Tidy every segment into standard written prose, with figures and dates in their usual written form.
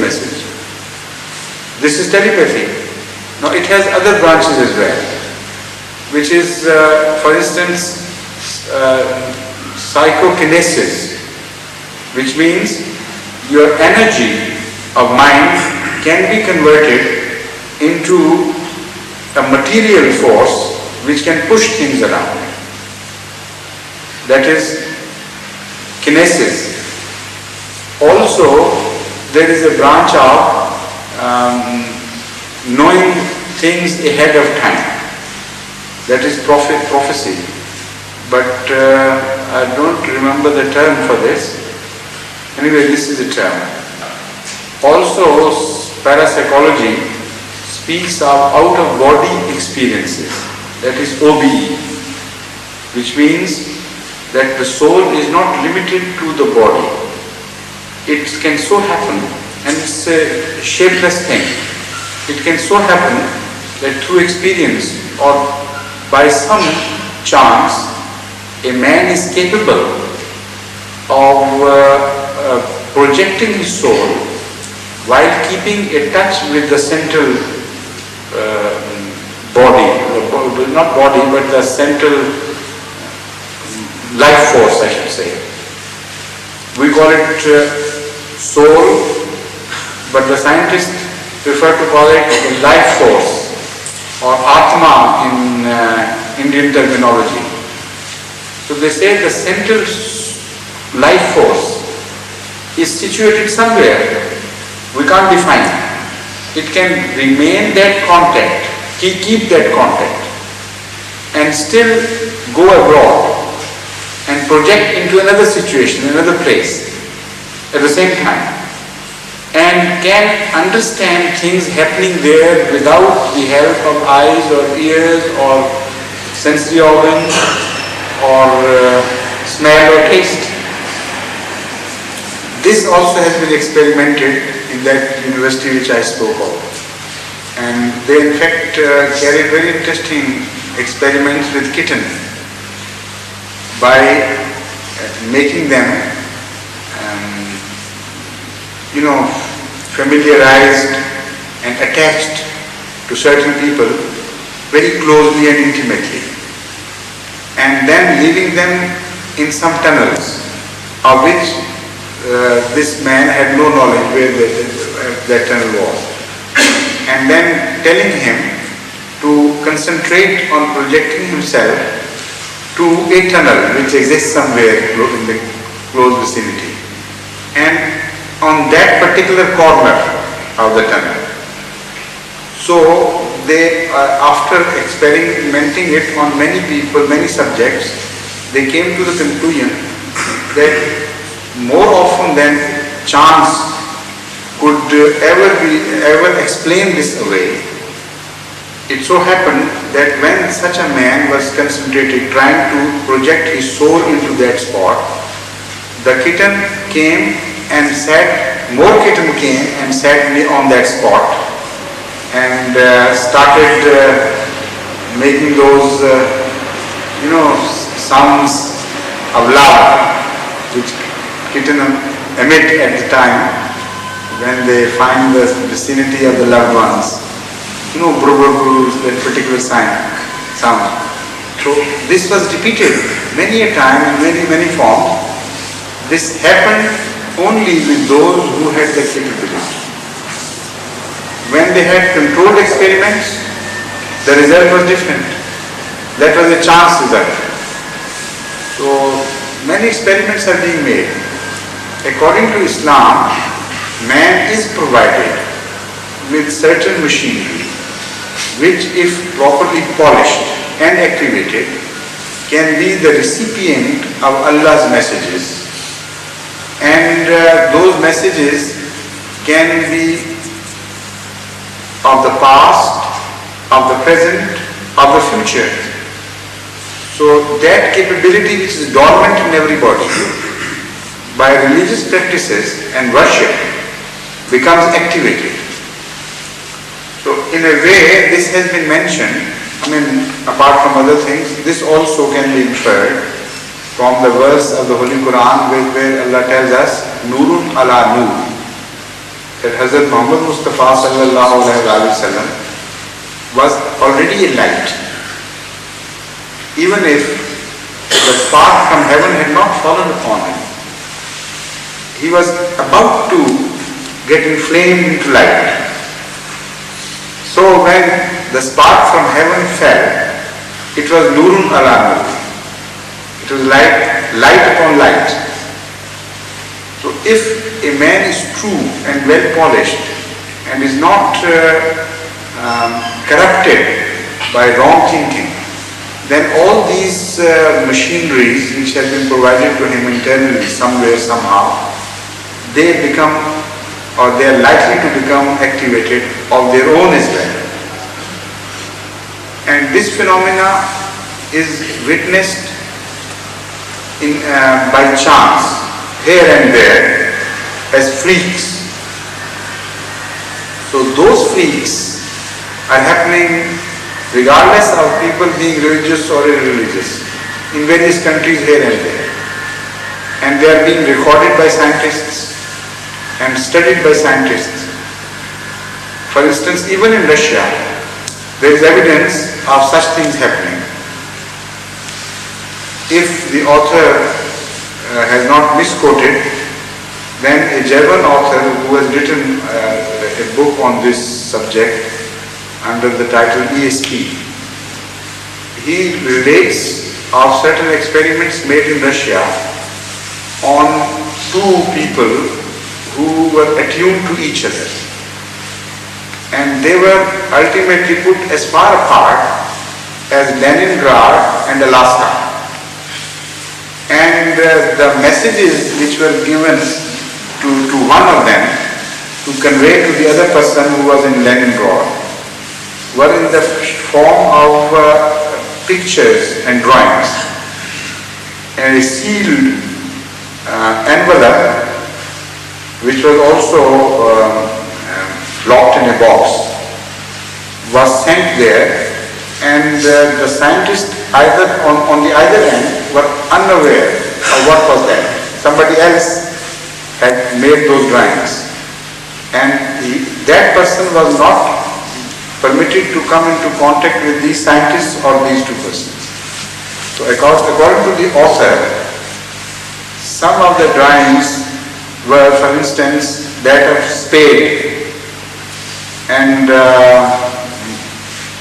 message. This is telepathy. Now it has other branches as well, which is, for instance, psychokinesis, which means your energy of mind can be converted into a material force which can push things around. That is kinesis. Also, there is a branch of knowing things ahead of time. That is prophecy. But I don't remember the term for this. Anyway, this is the term. Also, parapsychology speaks of out-of-body experiences. That is OBE, which means that the soul is not limited to the body. It can so happen, and it's a shapeless thing, it can so happen that through experience or by some chance, a man is capable of projecting his soul while keeping a touch with the central body, not body, but the central life force, I should say. We call it soul, but the scientists prefer to call it a life force or Atma in Indian terminology. So they say the central life force is situated somewhere. We can't define it. It can remain that contact, keep that contact, and still go abroad and project into another situation, another place at the same time, and can understand things happening there without the help of eyes or ears or sensory organs or smell or taste. This also has been experimented in that university which I spoke of. And they in fact carried very interesting experiments with kittens by making them, familiarized and attached to certain people very closely and intimately, and then leaving them in some tunnels of which this man had no knowledge where that tunnel was, and then telling him to concentrate on projecting himself to a tunnel which exists somewhere in the close vicinity, and on that particular corner of the tunnel. So they, after experimenting it on many people, many subjects, they came to the conclusion that more often than chance could ever explain this away. It so happened that when such a man was concentrated, trying to project his soul into that spot, the kitten came and sat, more kitten came and sat on that spot and started making those, sounds of love which kitten emit at the time when they find the vicinity of the loved ones. That particular sound. So this was repeated many a time in many forms. This happened only with those who had the capability. When they had controlled experiments, the result was different. That was a chance result. So many experiments are being made. According to Islam, man is provided with certain machinery which, if properly polished and activated, can be the recipient of Allah's messages, and those messages can be of the past, of the present, of the future. So that capability which is dormant in everybody, by religious practices and worship, becomes activated. So in a way, this has been mentioned, apart from other things, this also can be inferred from the verse of the Holy Quran where Allah tells us, Nurun ala Nur. that Hazrat Muhammad Mustafa sallallahu alaihi wasallam was already a light. Even if the spark from heaven had not fallen upon him, he was about to get inflamed into light. So when the spark from heaven fell, it was nurun ala nur. It was light upon light. So if a man is true and well polished and is not corrupted by wrong thinking, then all these machineries which have been provided to him internally somewhere, somehow, they become, or they are likely to become activated of their own as well. And this phenomena is witnessed by chance, here and there, as freaks. So those freaks are happening regardless of people being religious or irreligious in various countries here and there. And they are being recorded by scientists and studied by scientists. For instance, even in Russia, there is evidence of such things happening. If the author has not misquoted, then a German author who has written a book on this subject under the title ESP, he relates of certain experiments made in Russia on two people who were attuned to each other, and they were ultimately put as far apart as Leningrad and Alaska. And the messages which were given to one of them to convey to the other person who was in Leningrad were in the form of pictures and drawings. And a sealed envelope, which was also locked in a box, was sent there, and the scientists either on the other end were unaware of what was that. Somebody else had made those drawings, and that person was not permitted to come into contact with these scientists or these two persons. So according to the author, some of the drawings were, for instance, that of spade and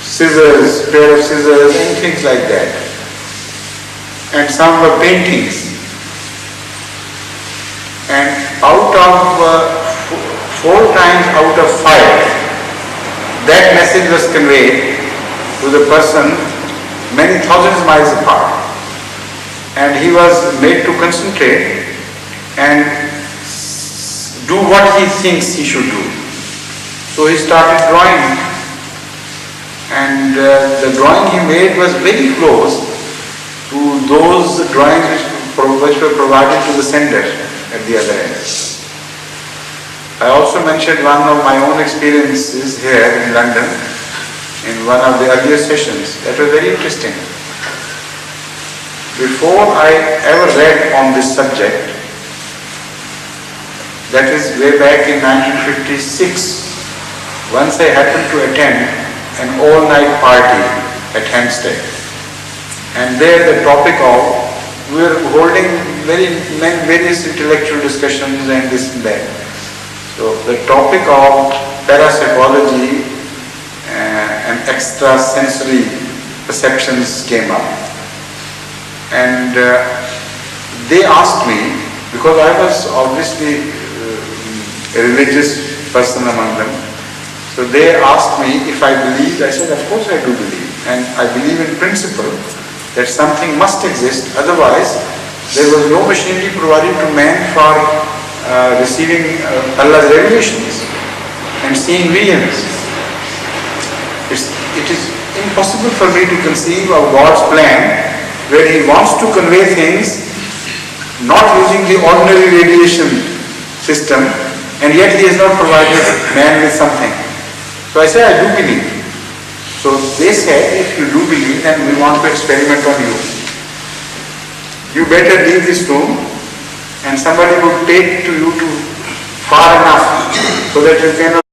scissors, pair of scissors and things like that. And some were paintings. And out of 4 times out of 5, that message was conveyed to the person many thousands of miles apart. And he was made to concentrate and do what he thinks he should do. So he started drawing. And the drawing he made was very close to those drawings which were provided to the sender at the other end. I also mentioned one of my own experiences here in London in one of the earlier sessions. That was very interesting. Before I ever read on this subject, that is way back in 1956, once I happened to attend an all-night party at Hampstead, and there the topic of, we were holding various intellectual discussions and this and that. So the topic of parapsychology and extrasensory perceptions came up, and they asked me, because I was obviously a religious person among them. So they asked me if I believed. I said, of course I do believe. And I believe in principle that something must exist. Otherwise, there was no machinery provided to man for receiving Allah's revelations and seeing visions. It is impossible for me to conceive of God's plan where He wants to convey things not using the ordinary radiation system, and yet He has not provided man with something. So I said, I do believe. So they said, if you do believe, then we want to experiment on you. You better leave this room, and somebody would take to you to far enough so that you can